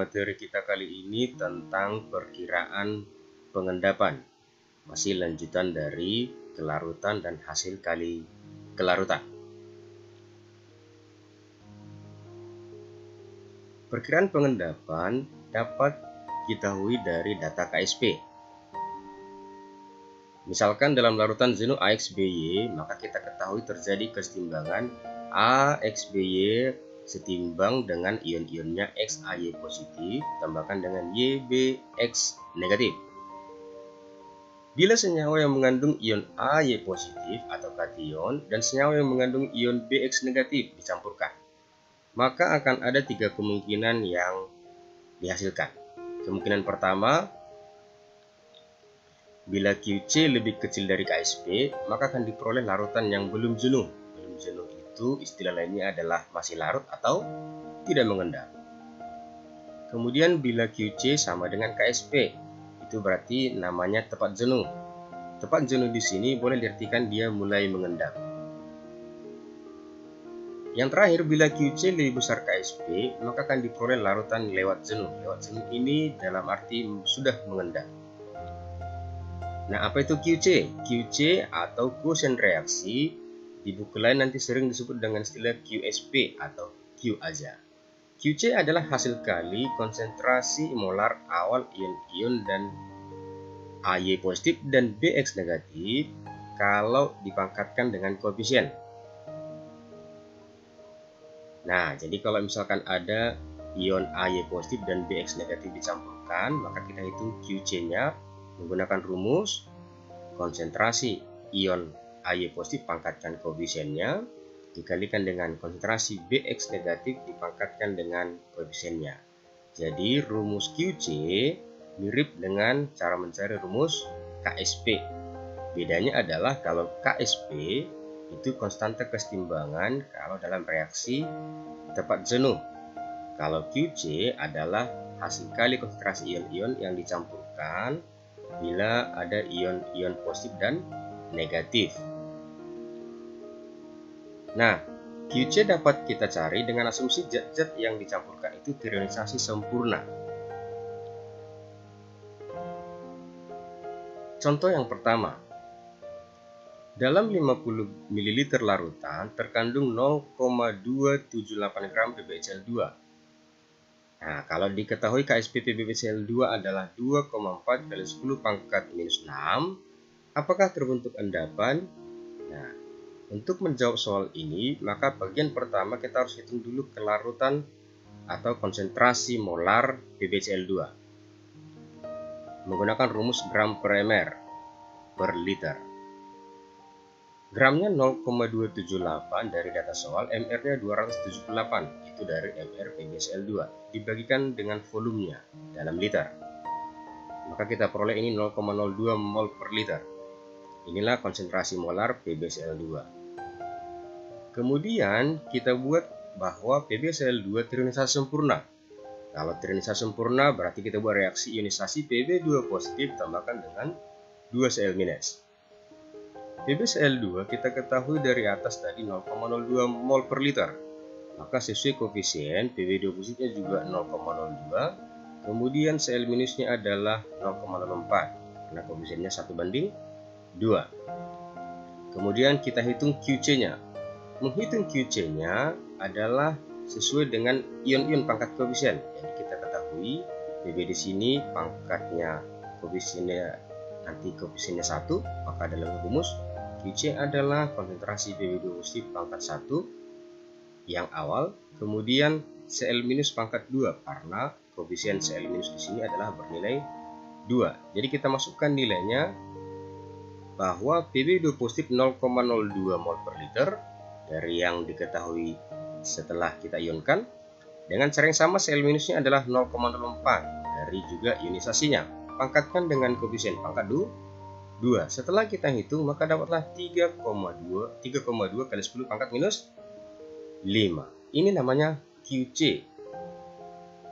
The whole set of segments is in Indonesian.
materi kita kali ini tentang perkiraan pengendapan. Masih lanjutan dari kelarutan dan hasil kali kelarutan. Perkiraan pengendapan dapat diketahui dari data KSP. Misalkan dalam larutan jenuh AXBY, maka kita ketahui terjadi kesetimbangan AXBY setimbang dengan ion-ionnya XAY positif tambahkan dengan YBX negatif. Bila senyawa yang mengandung ion AY positif atau kation dan senyawa yang mengandung ion BX negatif dicampurkan, maka akan ada 3 kemungkinan yang dihasilkan. Kemungkinan pertama, bila QC lebih kecil dari KSP, maka akan diperoleh larutan yang belum jenuh. Belum jenuh itu istilah lainnya adalah masih larut atau tidak mengendap. Kemudian bila QC sama dengan KSP, itu berarti namanya tepat jenuh. Tepat jenuh di sini boleh diartikan dia mulai mengendap. Yang terakhir, bila QC lebih besar KSP, maka akan diperoleh larutan lewat jenuh. Lewat jenuh ini dalam arti sudah mengendap. Nah, apa itu QC? QC atau quotient reaksi di buku lain nanti sering disebut dengan istilah QSP atau Q aja. QC adalah hasil kali konsentrasi molar awal ion-ion dan AY positif dan BX negatif kalau dipangkatkan dengan koefisien. Nah, jadi kalau misalkan ada ion AY positif dan BX negatif dicampurkan, maka kita hitung QC-nya menggunakan rumus konsentrasi ion AY positif pangkatkan koefisiennya dikalikan dengan konsentrasi BX negatif dipangkatkan dengan koefisiennya. Jadi rumus QC mirip dengan cara mencari rumus KSP. Bedanya adalah kalau KSP itu konstanta kesetimbangan kalau dalam reaksi tepat jenuh. Kalau QC adalah hasil kali konsentrasi ion-ion yang dicampurkan bila ada ion-ion positif dan negatif. Nah, QC dapat kita cari dengan asumsi zat-zat yang dicampurkan itu terionisasi sempurna. Contoh yang pertama, dalam 50 ml larutan terkandung 0,278 gram PbCl2. Nah, kalau diketahui KSP PbCl2 adalah 2,4 kali 10 pangkat minus 6, apakah terbentuk endapan? Nah, untuk menjawab soal ini, maka bagian pertama kita harus hitung dulu kelarutan atau konsentrasi molar PbCl2 menggunakan rumus gram per ml per liter. Gramnya 0,278 dari data soal, mR-nya 278, itu dari mR PbCl2, dibagikan dengan volumenya dalam liter. Maka kita peroleh ini 0,02 mol per liter. Inilah konsentrasi molar PbCl2. Kemudian kita buat bahwa PbCl2 terionisasi sempurna. Kalau terionisasi sempurna berarti kita buat reaksi ionisasi Pb2 positif tambahkan dengan 2Cl-. PbCl2 kita ketahui dari atas tadi 0,02 mol per liter. Maka sesuai koefisien Pb2 positifnya juga 0,02. Kemudian Cl minusnya adalah 0,04 karena koefisiennya 1:2. Kemudian kita hitung QC-nya. Menghitung QC-nya adalah sesuai dengan ion-ion pangkat koefisien. Jadi kita ketahui Pb di sini pangkatnya koefisiennya nanti koefisiennya 1, maka dalam rumus QC adalah konsentrasi Pb2 positif pangkat 1 yang awal, kemudian Cl minus pangkat 2 karena koefisien Cl minus di sini adalah bernilai 2. Jadi kita masukkan nilainya bahwa Pb2 positif 0,02 mol per liter dari yang diketahui setelah kita ionkan. Dengan cara yang sama Cl minusnya adalah 0,04 dari juga ionisasinya. Pangkatkan dengan koefisien pangkat 2. Setelah kita hitung maka dapatlah 3,2 kali 10 pangkat minus 5. Ini namanya QC.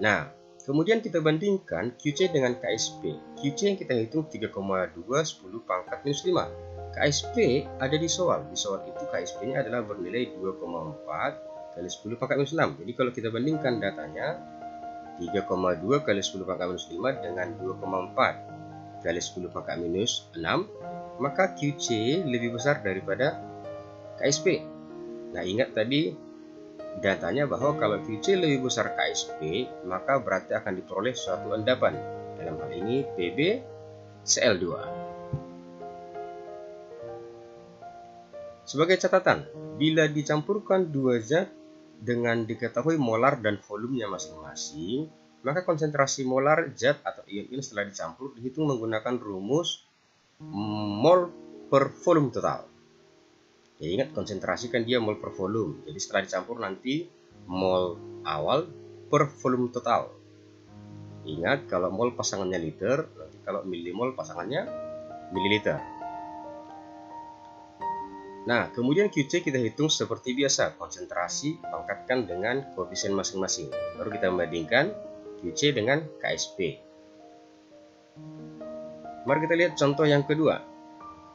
Nah, kemudian kita bandingkan QC dengan KSP. QC yang kita hitung 3,2 10 pangkat minus 5. KSP ada di soal. Di soal itu KSP-nya adalah bernilai 2,4 kali 10 pangkat minus 6. Jadi kalau kita bandingkan datanya, 3,2 kali 10 pangkat minus 5 dengan 2,4 kali 10 pangkat minus 6, maka QC lebih besar daripada KSP. Nah, ingat tadi datanya bahwa kalau QC lebih besar KSP, maka berarti akan diperoleh suatu endapan. Dalam hal ini PB Cl2. Sebagai catatan, bila dicampurkan dua zat dengan diketahui molar dan volumenya masing-masing, maka konsentrasi molar zat atau ion-ion setelah dicampur dihitung menggunakan rumus mol per volume total. Ya, ingat konsentrasi kan dia mol per volume. Jadi setelah dicampur nanti mol awal per volume total. Ingat kalau mol pasangannya liter, nanti kalau milimol pasangannya mililiter. Nah, kemudian QC kita hitung seperti biasa, konsentrasi pangkatkan dengan koefisien masing-masing. Baru kita membandingkan QC dengan KSP. Mari kita lihat contoh yang kedua.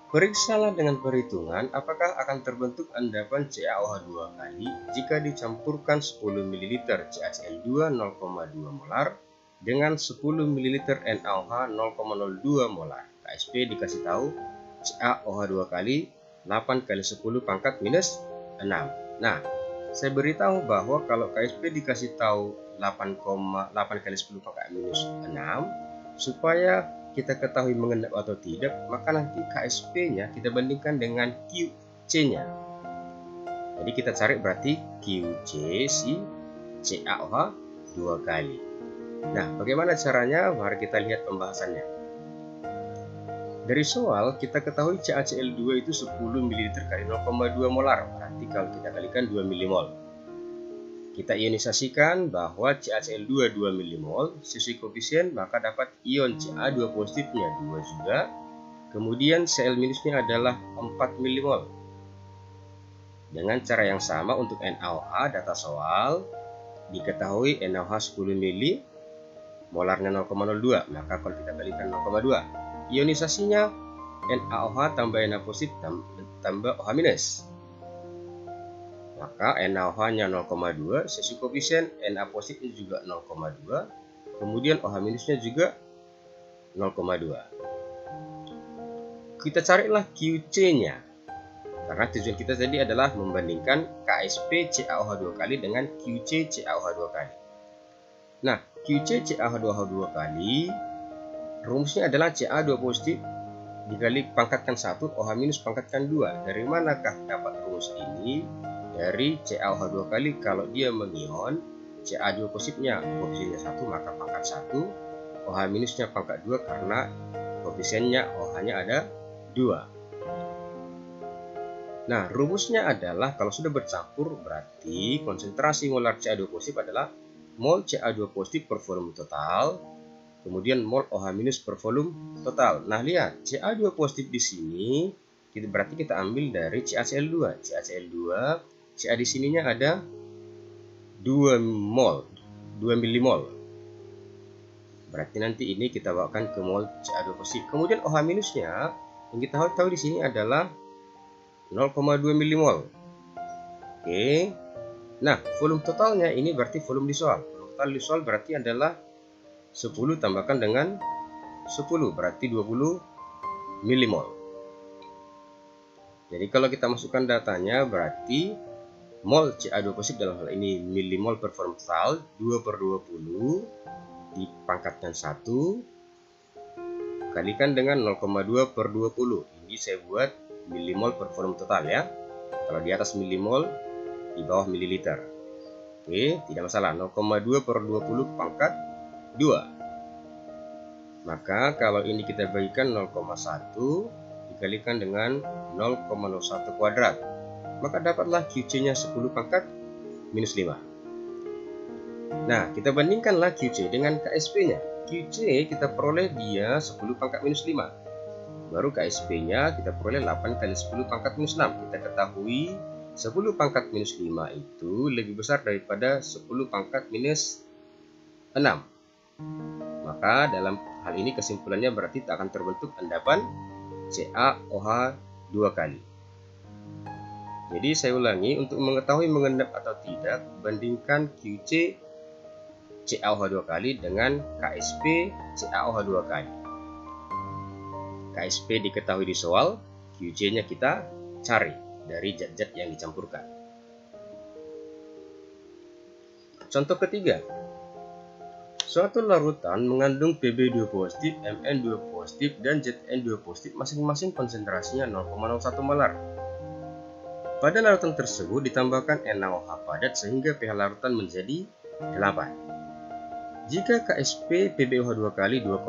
Periksalah dengan perhitungan apakah akan terbentuk endapan CaOH 2 kali jika dicampurkan 10 ml CaCl2 0,2 molar dengan 10 ml NaOH 0,02 molar. KSP dikasih tahu CaOH 2 kali 8 kali 10 pangkat minus 6. Nah, saya beritahu bahwa kalau KSP dikasih tahu 8 kali 10 pangkat minus 6, supaya kita ketahui mengendap atau tidak, maka nanti KSP-nya kita bandingkan dengan QC-nya. Jadi kita cari berarti QC si CaOH 2 kali. Nah, bagaimana caranya? Mari kita lihat pembahasannya. Dari soal, kita ketahui CaCl2 itu 10 ml kali 0,2 molar. Berarti kalau kita kalikan 2 milimol. Kita ionisasikan bahwa CaCl2 2 milimol, sesuai koefisien, maka dapat ion Ca2 positifnya 2 juga. Kemudian Cl minusnya adalah 4 milimol. Dengan cara yang sama untuk NaOH, data soal, diketahui NaOH 10 mili, molarnya 0,02. Maka kalau kita kalikan 0,2. Ionisasinya NaOH tambah Na positif tambah OH minus. Maka NaOH-nya 0,2, sesuai koefisien Na positifnya juga 0,2, kemudian OH minusnya juga 0,2. Kita carilah QC-nya. Karena tujuan kita tadi adalah membandingkan KSP CaOH 2 kali dengan QC CaOH 2 kali. Nah, QC CaOH 2 kali rumusnya adalah Ca2 positif dikali pangkatkan 1, OH minus pangkatkan 2. Dari manakah dapat rumus ini? Dari CaOH 2 kali, kalau dia mengion, Ca2 positifnya koefisiennya 1, maka pangkat 1, OH minusnya pangkat 2 karena koefisiennya OH-nya ada 2. Nah, rumusnya adalah kalau sudah bercampur berarti konsentrasi molar Ca2 positif adalah mol Ca2 positif per volume total, kemudian mol OH minus per volume total. Nah, lihat Ca2 positif di sini berarti kita ambil dari CaCl2. CaCl2, Ca di sininya ada 2 mol, 2 milimol. Berarti nanti ini kita bawakan ke mol Ca2 positif. Kemudian OH minusnya yang kita tahu di sini adalah 0,2 milimol. Oke. Nah, volume totalnya ini berarti volume di soal. Volume total di soal berarti adalah 10 tambahkan dengan 10 berarti 20 milimol. Jadi kalau kita masukkan datanya berarti mol Ca2 positif dalam hal ini milimol per volume total 2 per 20 dipangkatkan 1 kalikan dengan 0,2 per 20. Ini saya buat milimol per volume total ya. Kalau di atas milimol, di bawah mililiter. Oke, tidak masalah. 0,2 per 20 pangkat 2. Maka kalau ini kita bagikan 0,1 dikalikan dengan 0,01 kuadrat, maka dapatlah QC-nya 10 pangkat minus 5. Nah, kita bandingkanlah QC dengan KSP-nya. QC kita peroleh dia 10 pangkat minus 5. Baru KSP-nya kita peroleh 8 kali 10 pangkat minus 6. Kita ketahui 10 pangkat minus 5 itu lebih besar daripada 10 pangkat minus 6. Maka dalam hal ini kesimpulannya berarti tak akan terbentuk endapan CaOH 2 kali. Jadi saya ulangi, untuk mengetahui mengendap atau tidak, bandingkan QC CaOH 2 kali dengan KSP CaOH 2 kali. KSP diketahui di soal, QC-nya kita cari dari zat-zat yang dicampurkan. Contoh ketiga, suatu larutan mengandung Pb2 positif, Mn2 positif, dan Zn2 positif masing-masing konsentrasinya 0,01 molar. Pada larutan tersebut ditambahkan NaOH padat sehingga pH larutan menjadi 8. Jika KSP PbOH 2 kali 2,8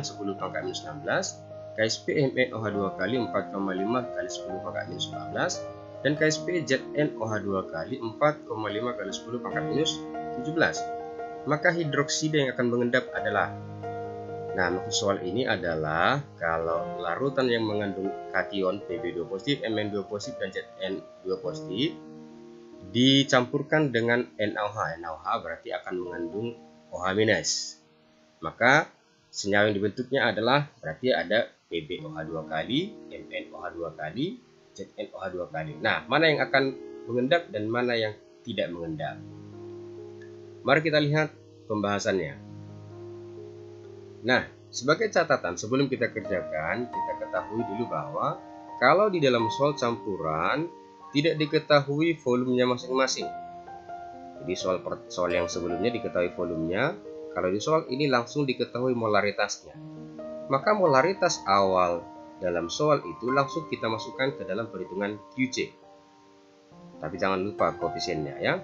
10 pangkat minus 16, KSP MnOH 2 kali 4,5 kali 10 pangkat minus 14, dan KSP ZnOH 2 kali 4,5 kali 10 pangkat minus 17, maka hidroksida yang akan mengendap adalah. Nah, maksud soal ini adalah kalau larutan yang mengandung kation Pb2 positif, Mn2 positif, dan Zn2 positif dicampurkan dengan NaOH. NaOH berarti akan mengandung OH-, maka senyawa yang dibentuknya adalah berarti ada PbOH 2 kali, MnOH 2 kali, ZnOH 2 kali. Nah, mana yang akan mengendap dan mana yang tidak mengendap? Mari kita lihat pembahasannya. Nah, sebagai catatan sebelum kita kerjakan, kita ketahui dulu bahwa kalau di dalam soal campuran tidak diketahui volumenya masing-masing. Jadi soal yang sebelumnya diketahui volumenya, kalau di soal ini langsung diketahui molaritasnya. Maka molaritas awal dalam soal itu langsung kita masukkan ke dalam perhitungan QC. Tapi jangan lupa koefisiennya ya.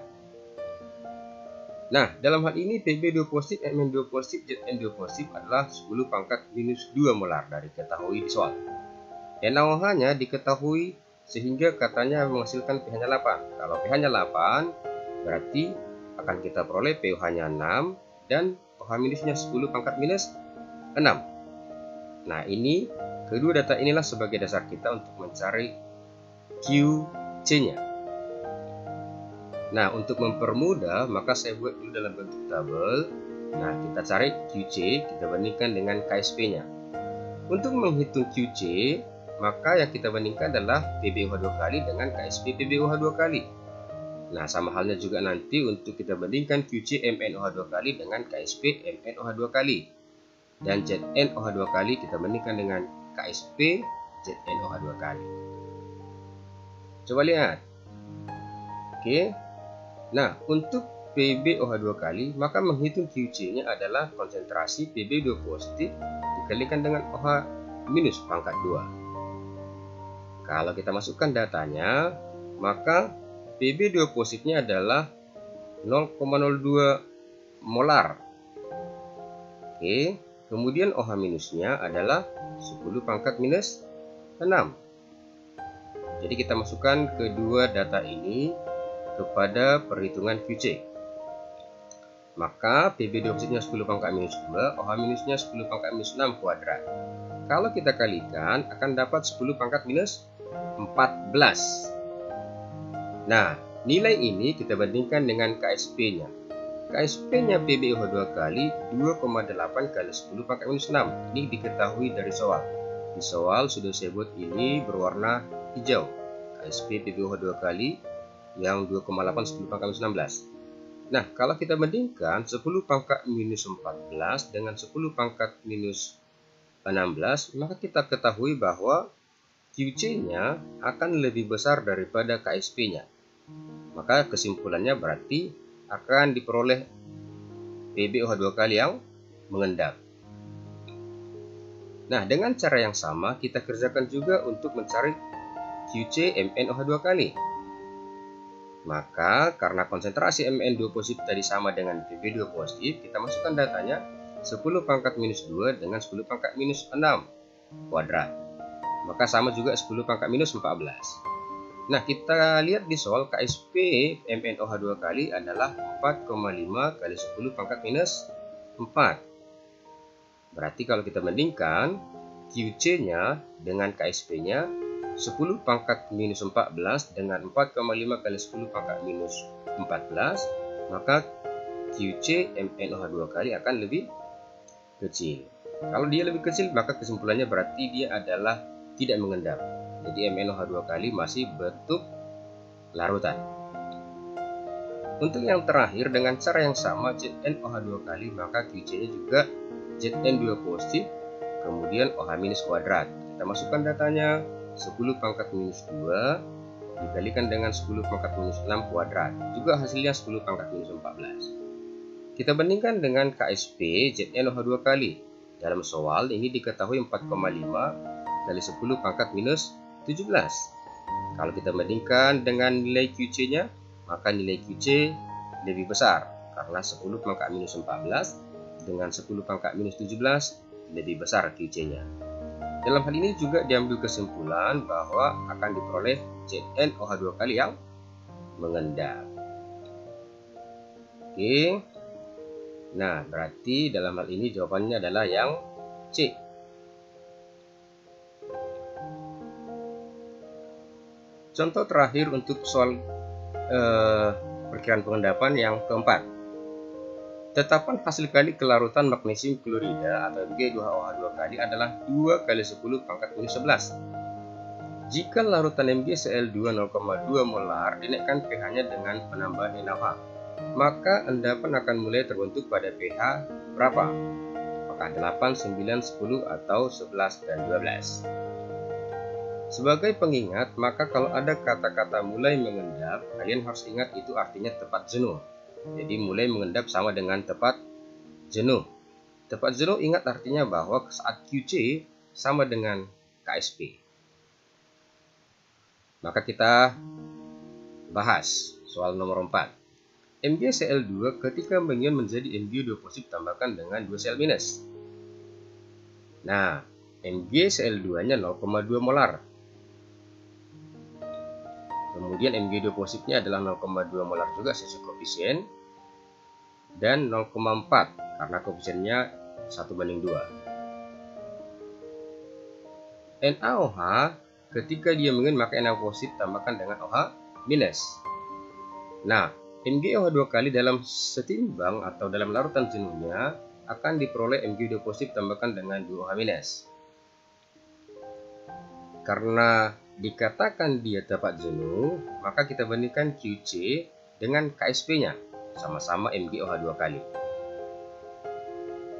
Nah, dalam hal ini Pb2 positif, Mn2 positif, Zn2 positif adalah 10 pangkat minus 2 molar dari ketahui di soal. NaOH-nya diketahui sehingga katanya menghasilkan pH-nya 8. Kalau pH-nya 8, berarti akan kita peroleh pH-nya 6 dan OH- 10 pangkat minus 6. Nah, ini kedua data inilah sebagai dasar kita untuk mencari QC-nya. Nah, untuk mempermudah maka saya buat dulu dalam bentuk tabel. Nah, kita cari QC, kita bandingkan dengan KSP-nya. Untuk menghitung QC, maka yang kita bandingkan adalah PbOH 2 kali dengan KSP PbOH 2 kali. Nah, sama halnya juga nanti untuk kita bandingkan QC MnOH 2 kali dengan KSP MnOH 2 kali. Dan ZnOH 2 kali kita bandingkan dengan KSP ZnOH 2 kali. Coba lihat. Oke. Nah, untuk PbOH 2 kali, maka menghitung QC-nya adalah konsentrasi Pb2 positif dikalikan dengan OH minus pangkat 2. Kalau kita masukkan datanya, maka Pb2 positifnya adalah 0,02 molar. Oke, kemudian OH minusnya adalah 10 pangkat minus 6. Jadi kita masukkan kedua data ini kepada perhitungan QC. Maka Pb2 positifnya 10 pangkat minus 2, OH minusnya 10 pangkat minus 6 kuadrat. Kalau kita kalikan akan dapat 10 pangkat minus 14. Nah, nilai ini kita bandingkan dengan KSP-nya. KSP-nya PbOH 2 kali 2,8 kali 10 pangkat minus 6. Ini diketahui dari soal. Di soal sudah saya buat ini berwarna hijau. KSP PbOH 2 kali yang 2,8 10 pangkat minus 16. Nah, kalau kita bandingkan 10 pangkat minus 14 dengan 10 pangkat minus 16, maka kita ketahui bahwa QC-nya akan lebih besar daripada KSP-nya. Maka kesimpulannya berarti akan diperoleh PbOH 2 kali yang mengendap. Nah, dengan cara yang sama kita kerjakan juga untuk mencari QC MnOH 2 kali. Maka karena konsentrasi Mn2 positif tadi sama dengan Pb2 positif, kita masukkan datanya 10 pangkat minus 2 dengan 10 pangkat minus 6 kuadrat. Maka sama juga 10 pangkat minus 14. Nah, kita lihat di soal KSP MnOH 2 kali adalah 4,5 kali 10 pangkat minus 4. Berarti kalau kita bandingkan QC-nya dengan KSP-nya 10 pangkat minus 14 dengan 4,5 kali 10 pangkat minus 14, maka QC MnOH 2 kali akan lebih kecil. Kalau dia lebih kecil, maka kesimpulannya berarti dia adalah tidak mengendap. Jadi MnOH 2 kali masih bentuk larutan. Untuk yang terakhir, dengan cara yang sama Zn OH 2 kali, maka QC-nya juga Zn2 positif, kemudian OH minus kuadrat. Kita masukkan datanya, 10 pangkat minus 2 dikalikan dengan 10 pangkat minus 6 kuadrat. Juga hasilnya 10 pangkat minus 14. Kita bandingkan dengan KSP Zn OH 2 kali. Dalam soal ini diketahui 4,5 kali 10 pangkat minus 17. Kalau kita bandingkan dengan nilai QC-nya, maka nilai QC lebih besar karena 10 pangkat minus 14 dengan 10 pangkat minus 17 lebih besar QC-nya. Dalam hal ini juga diambil kesimpulan bahwa akan diperoleh Zn OH 2 kali yang mengendap. Oke. Nah, berarti dalam hal ini jawabannya adalah yang C. Contoh terakhir untuk soal perkiraan pengendapan yang keempat. Tetapan hasil kali kelarutan magnesium klorida atau Mg2OH 2 kali adalah 2 kali 10 pangkat minus 11. Jika larutan MgCl2 0,2 molar dinaikkan pH-nya dengan penambahan NaOH, maka endapan akan mulai terbentuk pada pH berapa? Apakah 8, 9, 10, atau 11 dan 12? Sebagai pengingat, maka kalau ada kata-kata mulai mengendap, kalian harus ingat itu artinya tepat jenuh. Jadi mulai mengendap sama dengan tepat jenuh. Tepat jenuh ingat artinya bahwa saat QC sama dengan KSP. Maka kita bahas soal nomor 4. MgCl2 ketika mengion menjadi Mg2 positif tambahkan dengan 2 Cl minus. Nah, MgCl2-nya 0,2 molar. Kemudian Mg2 positifnya adalah 0,2 molar juga sesuai koefisien. Dan 0,4 karena koefisiennya 1:2. NaOH ketika dia mengion maka Na positif tambahkan dengan OH minus. Nah, MgOH 2 kali dalam setimbang atau dalam larutan jenuhnya akan diperoleh Mg2 positif tambahkan dengan 2 OH minus. Karena dikatakan dia tepat jenuh, maka kita bandingkan QC dengan KSP-nya, sama-sama MgOH 2 kali.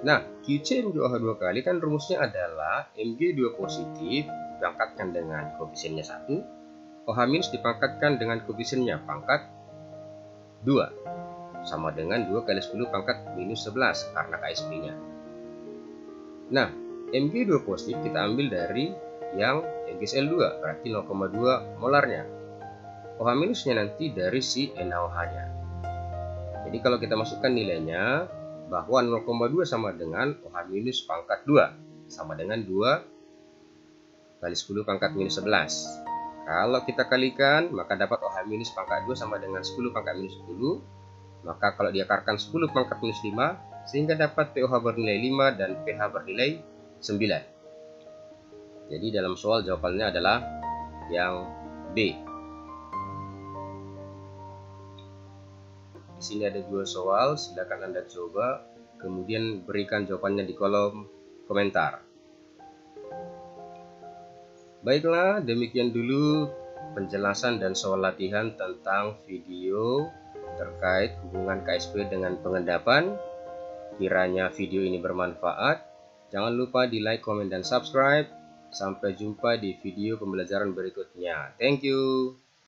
Nah, QC MgOH 2 kali kan rumusnya adalah Mg2 positif dipangkatkan dengan koefisiennya 1, OH minus dipangkatkan dengan koefisiennya pangkat 2, sama dengan 2 kali 10 pangkat minus 11 karena KSP-nya. Nah, Mg2 positif kita ambil dari yang MgCl2, berarti 0,2 molarnya. OH minusnya nanti dari si NaOH-nya. Jadi kalau kita masukkan nilainya, bahwa 0,2 sama dengan OH minus pangkat 2, sama dengan 2 kali 10 pangkat minus 11. Kalau kita kalikan, maka dapat OH minus pangkat 2 sama dengan 10 pangkat minus 10. Maka kalau diakarkan 10 pangkat minus 5, sehingga dapat pOH bernilai 5 dan pH bernilai 9. Jadi dalam soal jawabannya adalah yang B. Di sini ada 2 soal, silakan Anda coba, kemudian berikan jawabannya di kolom komentar. Baiklah, demikian dulu penjelasan dan soal latihan tentang video terkait hubungan KSP dengan pengendapan. Kiranya video ini bermanfaat. Jangan lupa di like, komen, dan subscribe. Sampai jumpa di video pembelajaran berikutnya. Thank you.